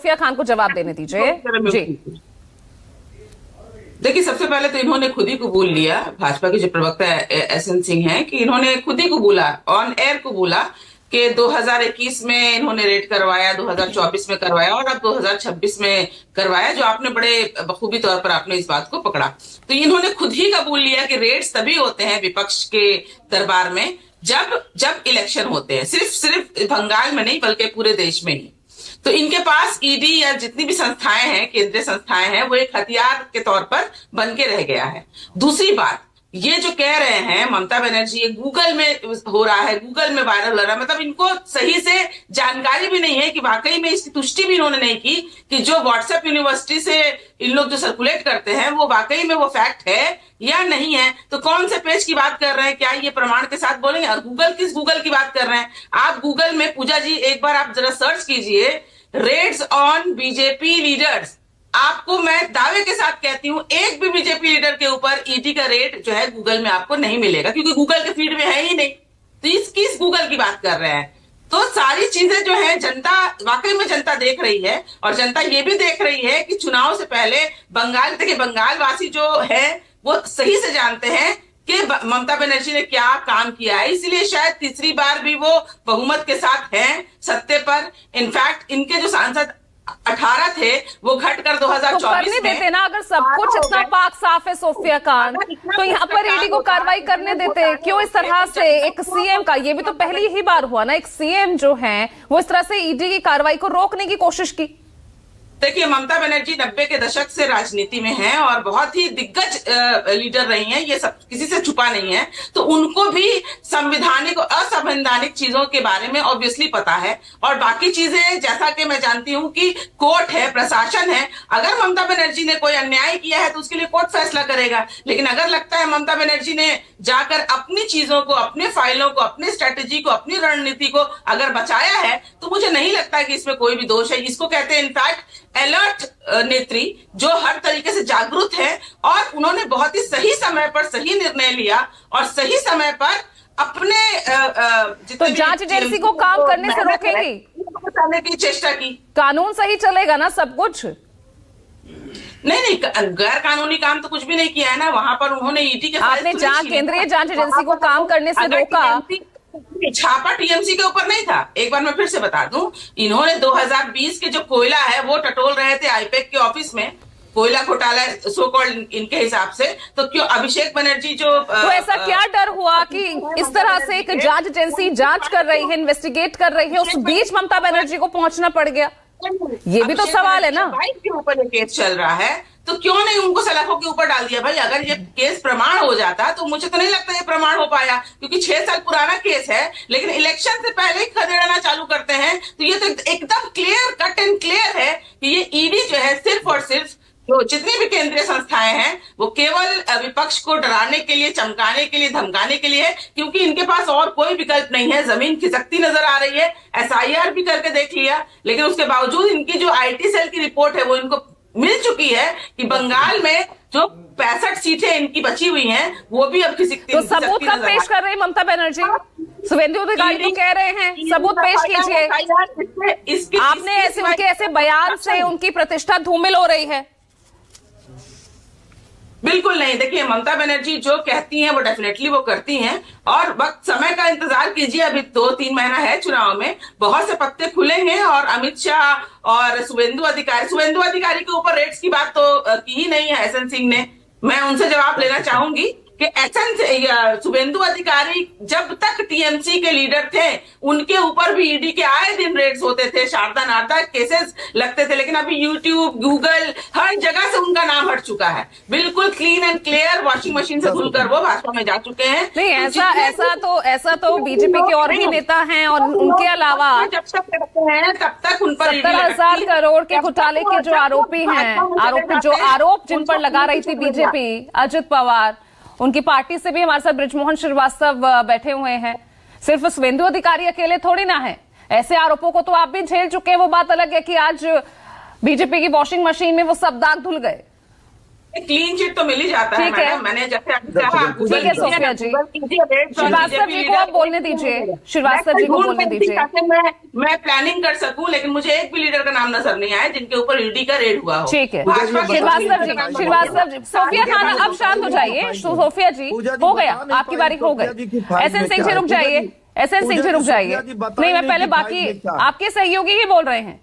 Sophia Khan को जवाब देने दीजिए जी। देखिए, सबसे पहले तो इन्होंने खुद ही कबूल लिया, भाजपा के जो प्रवक्ता एसएन सिंह हैं, कि इन्होंने खुद ही कबूला, ऑन एयर कबूला कि 2021 में इन्होंने रेड करवाया, 2024 में करवाया और अब 2026 में करवाया, जो आपने बड़े बखूबी तौर पर आपने इस बात को पकड़ा। तो इन्होंने खुद ही कबूल लिया कि रेड्स तभी होते हैं विपक्ष के दरबार में जब इलेक्शन होते हैं, सिर्फ बंगाल में नहीं बल्कि पूरे देश में ही। तो इनके पास ईडी या जितनी भी संस्थाएं हैं, केंद्रीय संस्थाएं हैं, वो एक हथियार के तौर पर बन के रह गया है। दूसरी बात, ये जो कह रहे हैं ममता बनर्जी, ये गूगल में हो रहा है, गूगल में वायरल हो रहा है, मतलब इनको सही से जानकारी भी नहीं है कि वाकई में इसकी पुष्टि भी इन्होंने नहीं की कि जो व्हाट्सएप यूनिवर्सिटी से इन लोग जो सर्कुलेट करते हैं वो वाकई में वो फैक्ट है या नहीं है। तो कौन से पेज की बात कर रहे हैं, क्या ये प्रमाण के साथ बोलेंगे? और गूगल, किस गूगल की बात कर रहे हैं आप? गूगल में पूजा जी एक बार आप जरा सर्च कीजिए, रेड्स ऑन बीजेपी लीडर्स। आपको मैं दावे के साथ कहती हूं, एक भी बीजेपी लीडर के ऊपर ईडी का रेट जो है गूगल में आपको नहीं मिलेगा, क्योंकि गूगल के फीड में है ही नहीं। तो किस गूगल की बात कर रहे हैं? तो सारी चीजें जो है जनता, वाकई में जनता देख रही है, और जनता ये भी देख रही है कि चुनाव से पहले बंगाल, देखिए बंगाल वासी जो है वो सही से जानते हैं कि ममता बनर्जी ने क्या काम किया है, इसलिए शायद तीसरी बार भी वो बहुमत के साथ हैं सत्ते पर। इनफैक्ट इनके जो सांसद 18 थे वो घटकर 2024 तो करने देते ना, अगर सब कुछ इतना पाक साफ है सोफिया खान, तो यहाँ पर ईडी को कार्रवाई करने देते। क्यों इस तरह से एक सीएम का, ये भी तो पहली ही बार हुआ ना, एक सीएम जो है वो इस तरह से ईडी की कार्रवाई को रोकने की कोशिश की। देखिए, ममता बनर्जी 90 के दशक से राजनीति में हैं और बहुत ही दिग्गज लीडर रही हैं, ये सब किसी से छुपा नहीं है। तो उनको भी संवैधानिक और असंवैधानिक चीजों के बारे में ऑब्वियसली पता है, और बाकी चीजें जैसा कि मैं जानती हूं कि कोर्ट है, प्रशासन है। अगर ममता बनर्जी ने कोई अन्याय किया है तो उसके लिए कोर्ट फैसला करेगा, लेकिन अगर लगता है ममता बनर्जी ने जाकर अपनी चीजों को, अपने फाइलों को, अपनी स्ट्रेटेजी को, अपनी रणनीति को अगर बचाया है, तो मुझे नहीं लगता कि इसमें कोई भी दोष है। इसको कहते हैं इनफैक्ट अलर्ट नेत्री, जो हर तरीके से जागरूक है, और उन्होंने बहुत ही सही समय पर सही निर्णय लिया और सही समय पर अपने तो जांच एजेंसी को काम करने से रोकेंगी, बचाने की चेष्टा की। कानून सही चलेगा ना सब कुछ? नहीं, गैर कानूनी काम तो कुछ भी नहीं किया है ना वहां पर। उन्होंने ईडी के, आपने केंद्रीय जांच एजेंसी को काम करने से रोका। छापा टीएमसी के ऊपर नहीं था। एक बार मैं फिर से बता दूं, इन्होंने 2020 के जो कोयला है वो टटोल रहे थे आईपैक के ऑफिस में, कोयला घोटाला सो कॉल्ड इनके हिसाब से। तो क्यों अभिषेक बनर्जी जो तो ऐसा क्या डर हुआ कि इस तरह से एक जांच एजेंसी जांच कर रही है, इन्वेस्टिगेट कर रही है, उस बीच ममता बनर्जी को पहुंचना पड़ गया? ये भी तो सवाल है ना। के ऊपर केस चल रहा है, तो क्यों नहीं उनको सलाखों के ऊपर डाल दिया? भाई, अगर ये केस प्रमाण हो जाता तो मुझे तो नहीं लगता ये प्रमाण हो पाया, क्योंकि 6 साल पुराना केस है, लेकिन इलेक्शन से पहले ही खदेड़ना चालू करते हैं। तो ये तो एकदम क्लियर कट एंड क्लियर है कि ये ईडी जो है सिर्फ और सिर्फ तो जितनी भी केंद्रीय संस्थाएं हैं वो केवल विपक्ष को डराने के लिए, चमकाने के लिए, धमकाने के लिए है, क्योंकि इनके पास और कोई विकल्प नहीं है। जमीन खिसकती नजर आ रही है, एसआईआर भी करके देख लिया, लेकिन उसके बावजूद इनकी जो आईटी सेल की रिपोर्ट है वो इनको मिल चुकी है कि बंगाल में जो 65 सीटें इनकी बची हुई हैं वो भी अब खिसकती। तो सबूत कब पेश कर रही ममता बनर्जी? शुभेंदु अधिकारी तो कह रहे हैं सबूत पेश कीजिए। आपने ऐसे उनके ऐसे बयान से उनकी प्रतिष्ठा धूमिल हो रही है। बिल्कुल नहीं। देखिए, ममता बनर्जी जो कहती हैं वो डेफिनेटली वो करती हैं, और वक्त समय का इंतजार कीजिए। अभी 2-3 महीना है चुनाव में, बहुत से पत्ते खुलेंगे, और अमित शाह और शुभेंदु अधिकारी के ऊपर रेट्स की बात तो की ही नहीं है एसएन सिंह ने। मैं उनसे जवाब लेना चाहूंगी कि शुभेंदु अधिकारी जब तक टीएमसी के लीडर थे उनके ऊपर भी ईडी के आए दिन रेड्स होते थे, शारदा नारदा केसेस लगते थे, लेकिन अभी यूट्यूब, गूगल, हर जगह से उनका नाम हट चुका है। बिल्कुल clean and clear, washing machine से धुलकर वो भाजपा में जा चुके हैं। नहीं, ऐसा तो बीजेपी के और भी नेता हैं, और उनके अलावा जब तक करते हैं तब तक उन पर 70,000 करोड़ के घोटाले के जो आरोपी हैं, आरोप जिन पर लगा रही थी बीजेपी, अजित पवार, उनकी पार्टी से भी हमारे साथ बृजमोहन श्रीवास्तव बैठे हुए हैं। सिर्फ शुभेंदु अधिकारी अकेले थोड़ी ना है, ऐसे आरोपों को तो आप भी झेल चुके हैं। वो बात अलग है कि आज बीजेपी की वॉशिंग मशीन में वो सब दाग धुल गए। क्लीन चिट तो मिल ही जाता है ठीक है। मैडम। मैंने जैसे अभी कहा, ठीक है सोफिया जी, श्रीवास्तव जी को आप बोलने दीजिए, श्रीवास्तव जी को बोलने दीजिए। मैं प्लानिंग कर सकूं, लेकिन मुझे एक भी लीडर का नाम नजर नहीं आया जिनके ऊपर ईडी का रेड हुआ हो। ठीक है भाजपा के श्रीवास्तव जी, सोफिया खान आप शांत हो जाइए। सोफिया जी हो गया, आपकी बारी हो गई। एसएन सिंह जी रुक जाइए, एसएन सिंह जी रुक जाइए। नहीं, मैं पहले बाकी आपके सहयोगी ही बोल रहे हैं।